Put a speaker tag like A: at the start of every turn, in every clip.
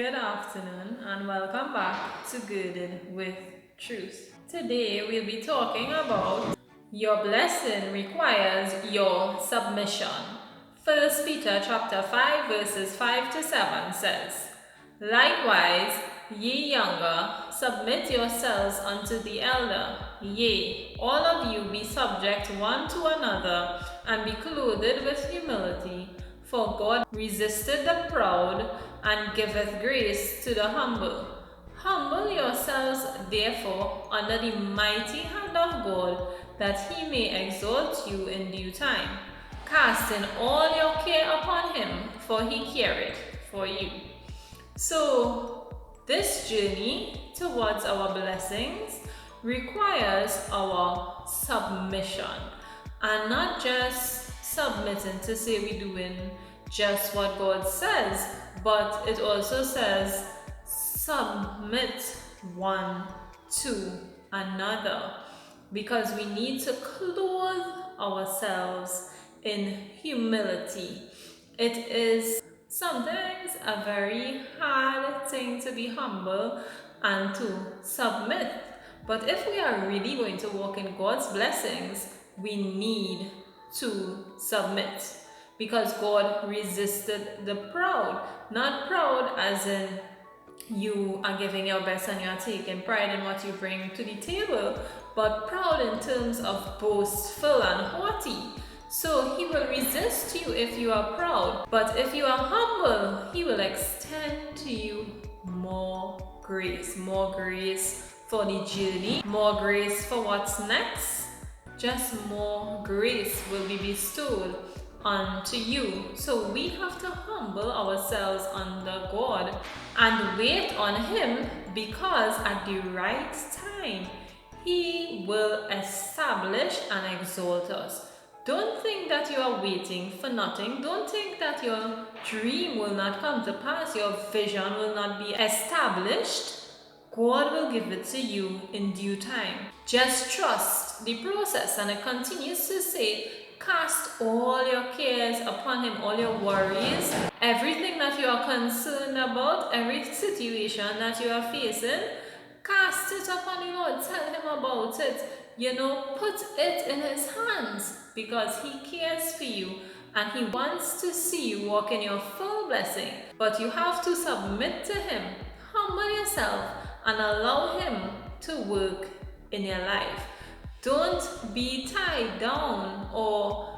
A: Good afternoon and welcome back to Girded with Truth. Today we'll be talking about your blessing requires your submission. First Peter chapter 5 verses 5 to 7 says, Likewise, ye younger, submit yourselves unto the elder. Yea, all of you be subject one to another, and be clothed with humility. For God resisteth the proud, and giveth grace to the humble. Humble yourselves, therefore, under the mighty hand of God, that he may exalt you in due time, casting all your care upon him, for he careth for you. So, this journey towards our blessings requires our submission, and not just submitting to say we're doing just what God says, but it also says submit one to another, because we need to clothe ourselves in humility. It is sometimes a very hard thing to be humble and to submit. But if we are really going to walk in God's blessings, we need to submit. Because God resisted the proud. Not proud as in you are giving your best and you're taking pride in what you bring to the table, but proud in terms of boastful and haughty. So he will resist you if you are proud, but if you are humble, he will extend to you more grace for the journey, more grace for what's next. Just more grace will be bestowed unto you. So we have to humble ourselves under God and wait on him, because at the right time he will establish and exalt us. Don't think that you are waiting for nothing. Don't think that your dream will not come to pass, your vision will not be established. God will give it to you in due time. Just trust the process. And it continues to say, cast all your cares upon him, all your worries, everything that you are concerned about, every situation that you are facing, cast it upon the Lord. Tell him about it. Put it in his hands, because he cares for you and he wants to see you walk in your full blessing. But you have to submit to him, humble yourself, and allow him to work in your life. Don't be tied down or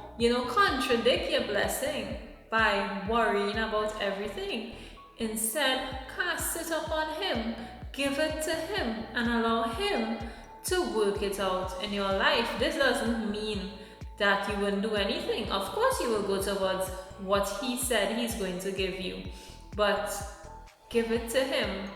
A: contradict your blessing by worrying about everything. Instead, cast it upon him, give it to him, and allow him to work it out in your life. This doesn't mean that you won't do anything. Of course you will go towards what he said he's going to give you, but give it to him.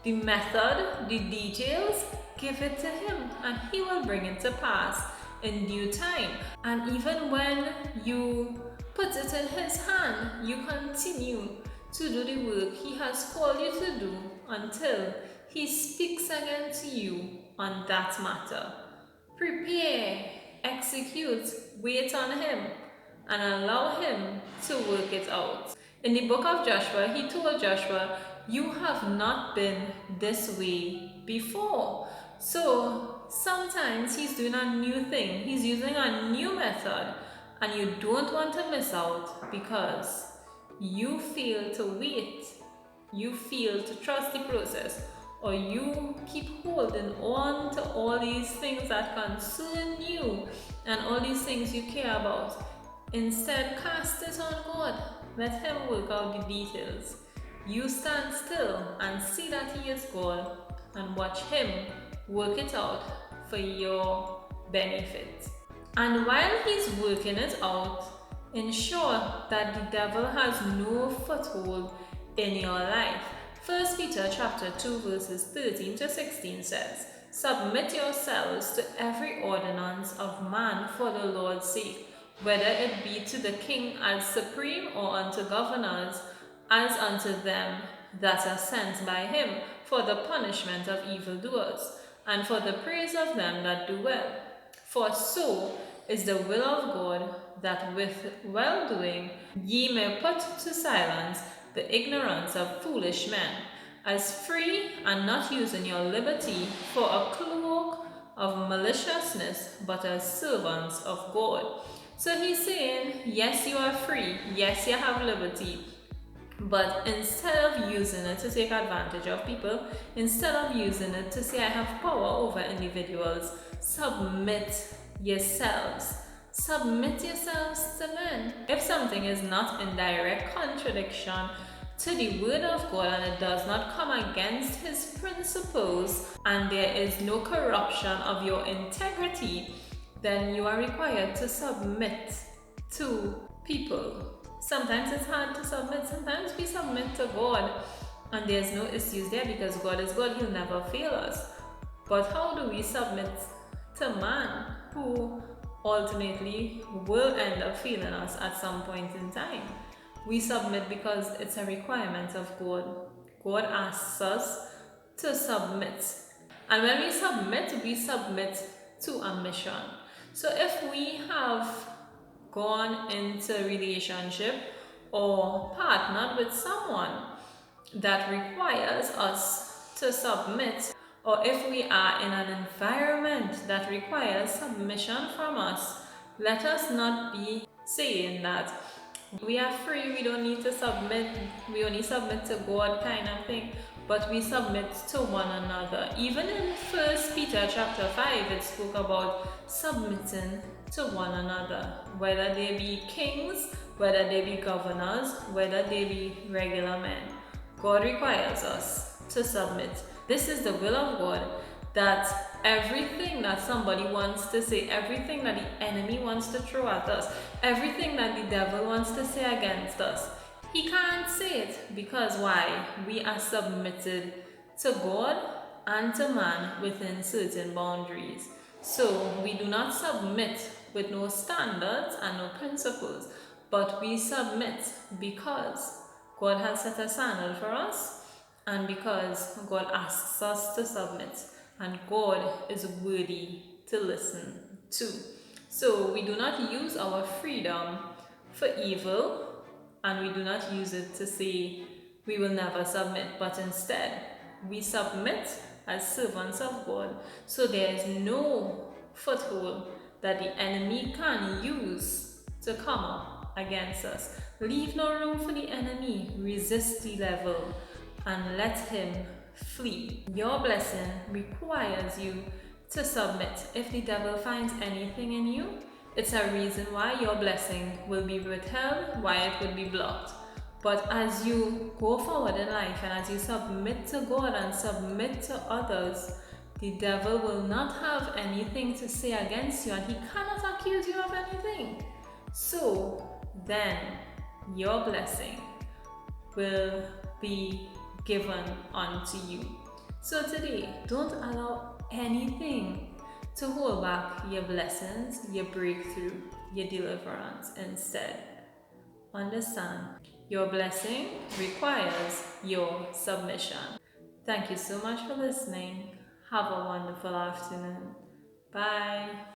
A: The method, the details, give it to him, and he will bring it to pass in due time. And even when you put it in his hand, you continue to do the work he has called you to do until he speaks again to you on that matter. Prepare, execute, wait on him, and allow him to work it out. In the book of Joshua, he told Joshua, you have not been this way before. So sometimes he's doing a new thing. He's using a new method, and you don't want to miss out because you fail to wait. You fail to trust the process, or you keep holding on to all these things that concern you and all these things you care about. Instead, cast it on God. Let him work out the details. You stand still and see that he is God, and watch him work it out for your benefit. And while he's working it out, ensure that the devil has no foothold in your life. First Peter chapter 2 verses 13 to 16 says, Submit yourselves to every ordinance of man for the Lord's sake, whether it be to the king as supreme, or unto governors as unto them that are sent by him, for the punishment of evildoers, and for the praise of them that do well. For so is the will of God, that with well-doing ye may put to silence the ignorance of foolish men, as free and not using your liberty for a cloak of maliciousness, but as servants of God. So he's saying, yes, you are free, yes, you have liberty, but instead of using it to take advantage of people, instead of using it to say, I have power over individuals, submit yourselves. Submit yourselves to men. If something is not in direct contradiction to the word of God and it does not come against his principles and there is no corruption of your integrity, then you are required to submit to people. Sometimes it's hard to submit. Sometimes we submit to God and there's no issues there because God is God. He'll never fail us. But how do we submit to man who ultimately will end up failing us at some point in time? We submit because it's a requirement of God. God asks us to submit. And when we submit to a mission. So if we have gone into a relationship or partnered with someone that requires us to submit, or if we are in an environment that requires submission from us, let us not be saying that we are free, we don't need to submit, we only submit to God kind of thing, but we submit to one another. Even in 1 Peter chapter 5, it spoke about submitting to one another, whether they be kings, whether they be governors, whether they be regular men. God requires us to submit. This is the will of God, that everything that somebody wants to say, everything that the enemy wants to throw at us, everything that the devil wants to say against us, he can't say it, because why? We are submitted to God and to man within certain boundaries. So we do not submit with no standards and no principles, but we submit because God has set a standard for us and because God asks us to submit, and God is worthy to listen to. So we do not use our freedom for evil, and we do not use it to say we will never submit, but instead we submit as servants of God. So there is no foothold that the enemy can use to come up against us. Leave no room for the enemy. Resist the devil and let him flee. Your blessing requires you to submit. If the devil finds anything in you, it's a reason why your blessing will be withheld, why it will be blocked. But as you go forward in life and as you submit to God and submit to others, the devil will not have anything to say against you, and he cannot accuse you of anything. So then your blessing will be given unto you. So today, don't allow anything to hold back your blessings, your breakthrough, your deliverance. Instead, understand your blessing requires your submission. Thank you so much for listening. Have a wonderful afternoon. Bye.